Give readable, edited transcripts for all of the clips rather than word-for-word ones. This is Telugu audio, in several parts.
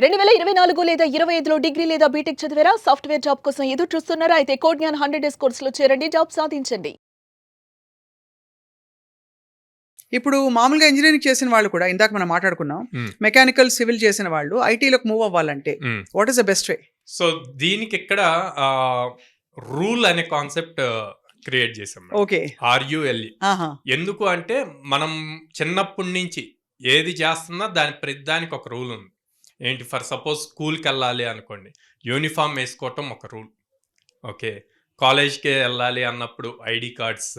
2024 లేదా 25లో డిగ్రీ లేదా బీటెక్ చదివారా? సాఫ్ట్‌వేర్ జాబ్ కోసం ఎదురు చూస్తున్నారా? అయితే కోడ్ జ్ఞాన్ 100 డేస్ కోర్సులో చేరండి. జాబ్ సాధించండి. ఇప్పుడు మామూలుగా ఇంజినీరింగ్ చేసిన వాళ్ళు కూడా ఇందాక మనం మాట్లాడుకున్నాం. మెకానికల్, సివిల్ చేసిన వాళ్ళు ఐటీలోకి మూవ్ అవ్వాలంటే what is the best way? So దీనికి ఇక్కడ రూల్ అనే కాన్సెప్ట్ క్రియేట్ చేసాం. ఓకే. ఆర్యుఎల్ఈ. ఎందుకు అంటే మనం చిన్నప్పటి నుంచి ఏది చేస్తున్నా ప్రతిదానికి ఒక రూల్ ఉంది. ఏంటి, ఫర్ సపోజ్ స్కూల్కి వెళ్ళాలి అనుకోండి, యూనిఫామ్ వేసుకోవటం ఒక రూల్. ఓకే, కాలేజ్కి వెళ్ళాలి అన్నప్పుడు ఐడి కార్డ్స్,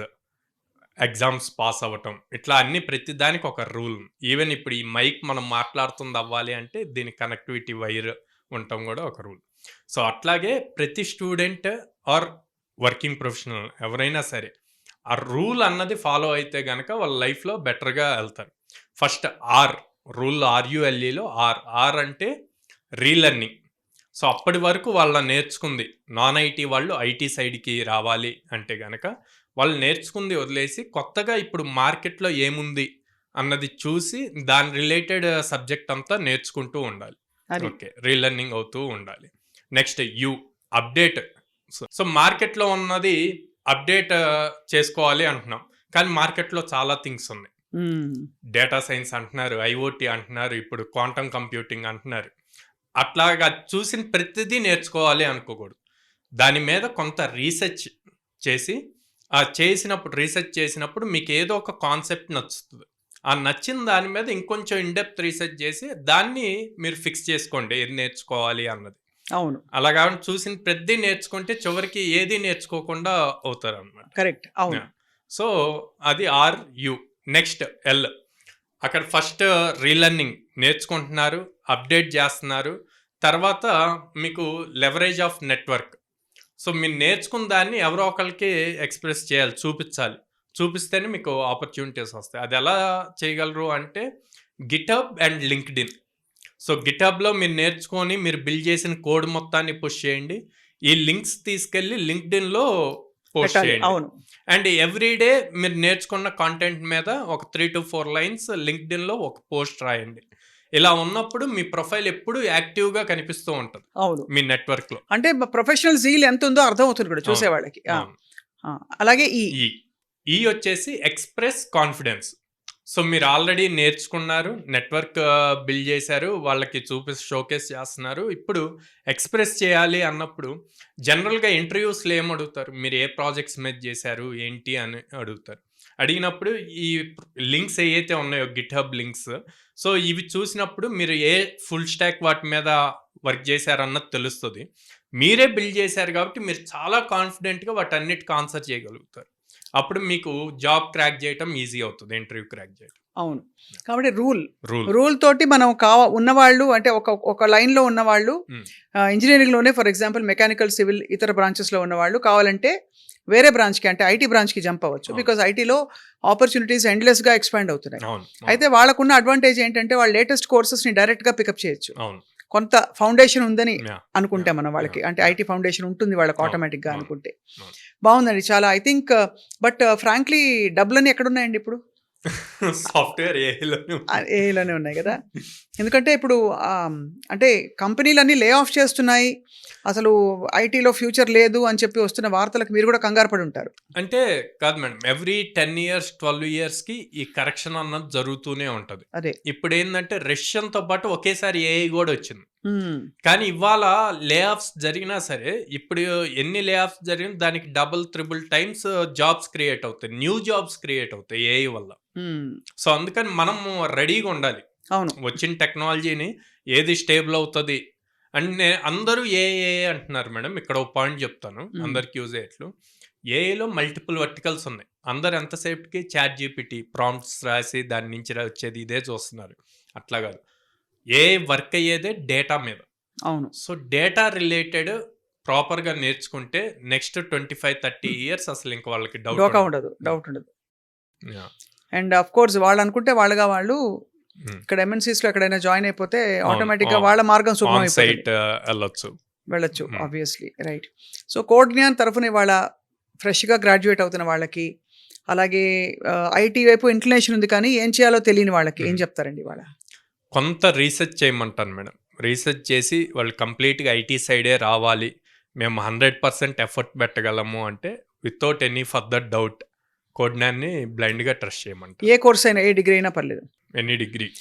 ఎగ్జామ్స్ పాస్ అవ్వటం, ఇట్లా అన్ని ప్రతిదానికి ఒక రూల్. ఈవెన్ ఇప్పుడు ఈ మైక్ మనం మాట్లాడుతుంది అవ్వాలి అంటే దీని కనెక్టివిటీ వైర్ ఉండటం కూడా ఒక రూల్. సో అట్లాగే ప్రతి స్టూడెంట్ ఆర్ వర్కింగ్ ప్రొఫెషనల్ ఎవరైనా సరే ఆ రూల్ అన్నది ఫాలో అయితే కనుక వాళ్ళ లైఫ్లో బెటర్గా వెళ్తారు. ఫస్ట్ రూల్ ఆర్యుఎల్ఈలో ఆర్ అంటే రీలర్నింగ్. సో అప్పటి వరకు వాళ్ళ నేర్చుకుంది, నాన్ ఐటీ వాళ్ళు ఐటీ సైడ్కి రావాలి అంటే కనుక వాళ్ళు నేర్చుకుంది వదిలేసి కొత్తగా ఇప్పుడు మార్కెట్లో ఏముంది అన్నది చూసి దాని రిలేటెడ్ సబ్జెక్ట్ అంతా నేర్చుకుంటూ ఉండాలి. ఓకే, రీలర్నింగ్ అవుతూ ఉండాలి. Next update. సో మార్కెట్లో ఉన్నది అప్డేట్ చేసుకోవాలి అంటున్నాం, కానీ మార్కెట్లో చాలా థింగ్స్ ఉన్నాయి. డేటా సైన్స్ అంటున్నారు, ఐఓటీ అంటున్నారు, ఇప్పుడు క్వాంటమ్ కంప్యూటింగ్ అంటున్నారు. అట్లాగా చూసిన ప్రతిదీ నేర్చుకోవాలి అనుకోకూడదు. దాని మీద కొంత రీసెర్చ్ చేసి రీసెర్చ్ చేసినప్పుడు మీకు ఏదో ఒక కాన్సెప్ట్ నచ్చుతుంది. ఆ నచ్చిన దాని మీద ఇంకొంచెం ఇన్డెప్త్ రీసెర్చ్ చేసి దాన్ని మీరు ఫిక్స్ చేసుకోండి ఏది నేర్చుకోవాలి అన్నది. అవును, అలాగా చూసిన ప్రతి నేర్చుకుంటే చివరికి ఏది నేర్చుకోకుండా అవుతారు అన్నమాట. కరెక్ట్. అవును. సో అది RU. నెక్స్ట్ L, అక్కడ ఫస్ట్ రీలర్నింగ్ నేర్చుకుంటున్నారు, అప్డేట్ చేస్తున్నారు. తర్వాత మీకు లెవరేజ్ ఆఫ్ నెట్వర్క్. సో మీరు నేర్చుకున్న దాన్ని ఎవరో ఒకరికి ఎక్స్ప్రెస్ చేయాలి, చూపిస్తేనే మీకు ఆపర్చునిటీస్ వస్తాయి. అది ఎలా చేయగలరు అంటే గిట్హబ్ అండ్ లింక్డ్ఇన్. సో గిట్హబ్లో మీరు నేర్చుకొని మీరు బిల్డ్ చేసిన కోడ్ మొత్తాన్ని పుష్ చేయండి. ఈ లింక్స్ తీసుకెళ్ళి లింక్డ్ఇన్లో పోస్ట్ చేయండి. అవును. అండ్ ఎవ్రీడే మీరు నేర్చుకున్న కాంటెంట్ మీద ఒక 3 to 4 లైన్స్ లింక్డ్ఇన్లో ఒక పోస్ట్ రాయండి. ఇలా ఉన్నప్పుడు మీ ప్రొఫైల్ ఎప్పుడు యాక్టివ్గా కనిపిస్తూ ఉంటుంది. అవును, మీ నెట్వర్క్లో. అంటే ప్రొఫెషనల్ జీల్ ఎంత ఉందో అర్థం అవుతుంది కూడా చూసే వాళ్ళకి. అలాగే ఈ వచ్చేసి ఎక్స్ప్రెస్ కాన్ఫిడెన్స్. సో మీరు ఆల్రెడీ నేర్చుకున్నారు, నెట్వర్క్ బిల్డ్ చేశారు, వాళ్ళకి షోకేస్ చేస్తున్నారు. ఇప్పుడు ఎక్స్ప్రెస్ చేయాలి అన్నప్పుడు జనరల్గా ఇంటర్వ్యూస్లో ఏం అడుగుతారు, మీరు ఏ ప్రాజెక్ట్స్ మీద చేశారు ఏంటి అని అడుగుతారు. అడిగినప్పుడు ఈ లింక్స్ ఏవైతే ఉన్నాయో గిట్హబ్ లింక్స్, సో ఇవి చూసినప్పుడు మీరు ఏ ఫుల్ స్టాక్ వాటి మీద వర్క్ చేశారన్నది తెలుస్తుంది. మీరే బిల్డ్ చేశారు కాబట్టి మీరు చాలా కాన్ఫిడెంట్గా వాటన్నిటికి ఆన్సర్ చేయగలుగుతారు. అప్పుడు మీకు జాబ్ క్రాక్ చేయటం ఈజీ అవుతుంది, ఇంటర్వ్యూ క్రాక్ చేయటం. అవును. కాబట్టి రూల్ తోటి మనం ఉన్నవాళ్ళు అంటే ఒక లైన్లో ఉన్నవాళ్ళు ఇంజనీరింగ్లోనే ఫర్ ఎగ్జాంపుల్ మెకానికల్, సివిల్, ఇతర బ్రాంచెస్లో ఉన్నవాళ్ళు కావాలంటే వేరే బ్రాంచ్కి అంటే ఐటీ బ్రాంచ్కి జంప్ అవ్వచ్చు. బికాజ్ ఐటీలో ఆపర్చునిటీస్ ఎండ్లెస్గా ఎక్స్పాండ్ అవుతున్నాయి. అయితే వాళ్ళకున్న అడ్వాంటేజ్ ఏంటంటే వాళ్ళు లేటెస్ట్ కోర్సెస్ని డైరెక్ట్గా పికప్ చేయొచ్చు. కొంత ఫౌండేషన్ ఉందని అనుకుంటే మనం వాళ్ళకి, అంటే ఐటీ ఫౌండేషన్ ఉంటుంది వాళ్ళకి ఆటోమేటిక్గా అనుకుంటే. బాగుందండి చాలా. ఐ థింక్ బట్ ఫ్రాంక్లీ డబ్బులన్నీ ఎక్కడున్నాయండి ఇప్పుడు? సాఫ్ట్వేర్ ఏలోనే ఉన్నాయి కదా. ఎందుకంటే ఇప్పుడు అంటే కంపెనీలన్నీ లే ఆఫ్ చేస్తున్నాయి, అసలు ఐటీలో ఫ్యూచర్ లేదు అని చెప్పి వస్తున్న వార్తలకు మీరు కూడా కంగారు పడి ఉంటారు. అంటే కాదు మేడం, ఎవ్రీ 10 years 12 yearsకి ఈ కరెక్షన్ అన్నది జరుగుతూనే ఉంటుంది. అదే ఇప్పుడు ఏంటంటే రష్యన్తో పాటు ఒకేసారి AI కూడా వచ్చింది. కానీ ఇవాళ లే ఆఫ్స్ జరిగినా సరే, ఇప్పుడు ఎన్ని లే ఆఫ్స్ జరిగినా దానికి 3 times జాబ్స్ క్రియేట్ అవుతాయి, న్యూ జాబ్స్ క్రియేట్ అవుతాయి AI వల్ల. సో అందుకని మనం రెడీగా ఉండాలి. అవును, వచ్చిన టెక్నాలజీని ఏది స్టేబుల్ అవుతుంది అంటే అందరూ ఏఏ అంటున్నారు మేడం. ఇక్కడ ఒక పాయింట్ చెప్తాను అందరికి యూజ్ అయ్యేట్లు. ఏఐలో మల్టిపుల్ వర్టికల్స్ ఉన్నాయి. అందరు ఎంతసేపుకి ChatGPT ప్రాంప్ట్స్ రాసి దాని నుంచి వచ్చేది ఇదే చూస్తున్నారు. అట్లా కాదు, ఏ వర్క్ అయ్యేదే డేటా మీద. అవును. సో డేటా రిలేటెడ్ ప్రాపర్గా నేర్చుకుంటే నెక్స్ట్ 25-30 years అసలు ఇంక వాళ్ళకి డౌట్ ఉండదు. అండ్ ఆఫ్ కోర్స్ వాళ్ళు అనుకుంటే వాళ్ళు ఇక్కడ MNCs లో ఎక్కడైనా జాయిన్ అయిపోతే ఆటోమేటిక్గా వాళ్ళ మార్గం సుగమం వెళ్ళొచ్చు. Obviously right. So code Gyan తరఫున వాళ్ళ ఫ్రెష్గా గ్రాడ్యుయేట్ అవుతున్న వాళ్ళకి, అలాగే ఐటీ వైపు ఇంక్లినేషన్ ఉంది కానీ ఏం చేయాలో తెలియని వాళ్ళకి ఏం చెప్తారండి? వాళ్ళ కొంత రీసెర్చ్ చేయమంటాను మేడం. రీసెర్చ్ చేసి వాళ్ళు కంప్లీట్గా ఐటీ సైడే రావాలి, మేము 100% ఎఫర్ట్ పెట్టగలము అంటే వితౌట్ ఎనీ ఫర్దర్ డౌట్ కోడ్నాన్ని బ్లైండ్గా ట్రస్ట్ చేయమంటారు. ఏ కోర్స్ అయినా, ఏ డిగ్రీ అయినా పర్లేదు. Any degree.